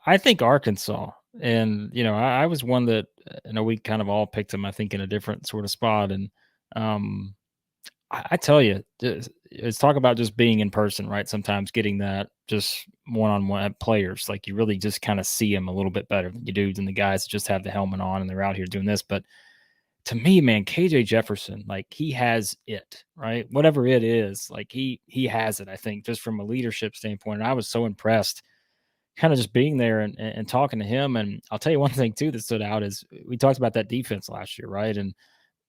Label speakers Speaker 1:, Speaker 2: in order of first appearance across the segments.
Speaker 1: I think Arkansas, and I was one that we kind of all picked them. I think in a different sort of spot, and um, I tell you, it's talk about just being in person, right? Sometimes getting that just one-on-one players, like you really just kind of see them a little bit better than you do than the guys that just have the helmet on and they're out here doing this. But to me, man, KJ Jefferson, like he has it, right? Whatever it is, like he has it. I think just from a leadership standpoint, and I was so impressed kind of just being there and talking to him. And I'll tell you one thing too that stood out is we talked about that defense last year, right? And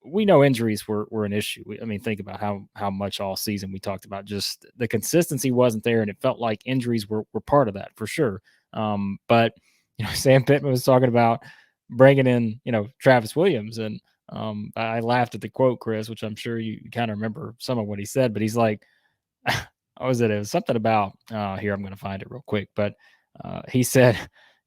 Speaker 1: we know injuries were an issue. I mean, think about how much all season we talked about just the consistency wasn't there, and it felt like injuries were part of that for sure. But Sam Pittman was talking about bringing in Travis Williams, and I laughed at the quote, Chris, which I'm sure you kind of remember some of what he said, but he's like, what was it? It was something about here. I'm going to find it real quick, but he said,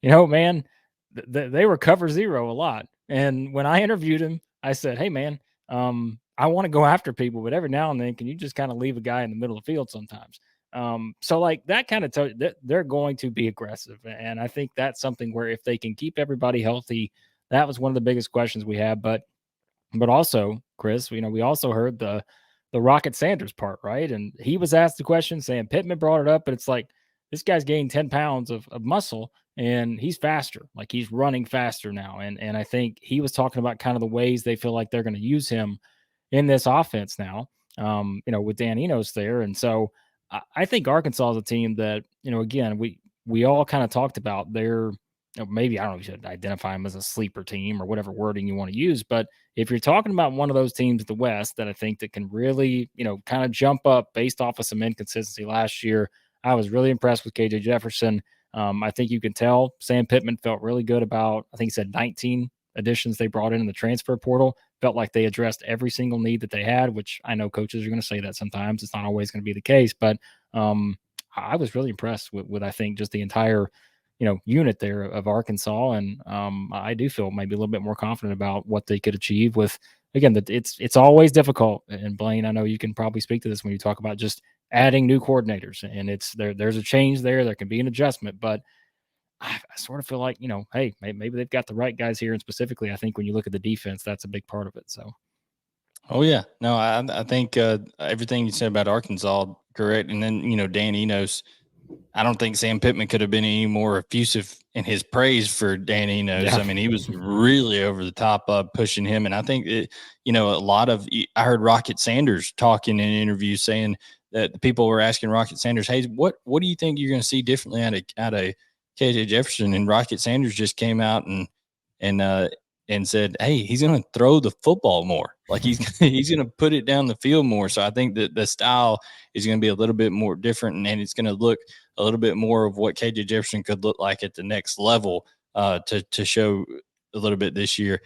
Speaker 1: man, they were cover zero a lot, and when I interviewed him, I said, hey, man, I want to go after people, but every now and then, can you just kind of leave a guy in the middle of the field sometimes? So like that kind of they're going to be aggressive, and I think that's something where if they can keep everybody healthy, that was one of the biggest questions we had, but also, Chris, we also heard the Rocket Sanders part, right? And he was asked the question, Sam Pittman brought it up, but it's like this guy's gained 10 pounds of muscle and he's faster. Like he's running faster now. And I think he was talking about kind of the ways they feel like they're going to use him in this offense now. With Dan Enos there. And so I think Arkansas is a team that, again, we all kind of talked about their maybe I don't know if you should identify them as a sleeper team or whatever wording you want to use. But if you're talking about one of those teams at the West that I think that can really, kind of jump up based off of some inconsistency last year, I was really impressed with KJ Jefferson. I think you can tell Sam Pittman felt really good about, I think he said 19 additions they brought in the transfer portal. Felt like they addressed every single need that they had, which I know coaches are going to say that sometimes. It's not always going to be the case, but I was really impressed with I think just the entire unit there of Arkansas, and I do feel maybe a little bit more confident about what they could achieve with. Again, that it's always difficult, and Blayne, I know you can probably speak to this when you talk about just adding new coordinators, and it's there's a change there. There can be an adjustment, but I sort of feel like hey, maybe they've got the right guys here, and specifically, I think when you look at the defense, that's a big part of it. So.
Speaker 2: Oh yeah, no, I think everything you said about Arkansas correct, and then Dan Enos. I don't think Sam Pittman could have been any more effusive in his praise for Dan Enos.
Speaker 1: Yeah.
Speaker 2: I mean, he was really over the top pushing him, and I think a lot of I heard Rocket Sanders talking in an interview saying that the people were asking Rocket Sanders, "Hey, what do you think you're going to see differently out of KJ Jefferson?" And Rocket Sanders just came out and and said, "Hey, he's going to throw the football more. Like he's he's going to put it down the field more." So I think that the style is going to be a little bit more different, and it's going to look a little bit more of what KJ Jefferson could look like at the next level to show a little bit this year.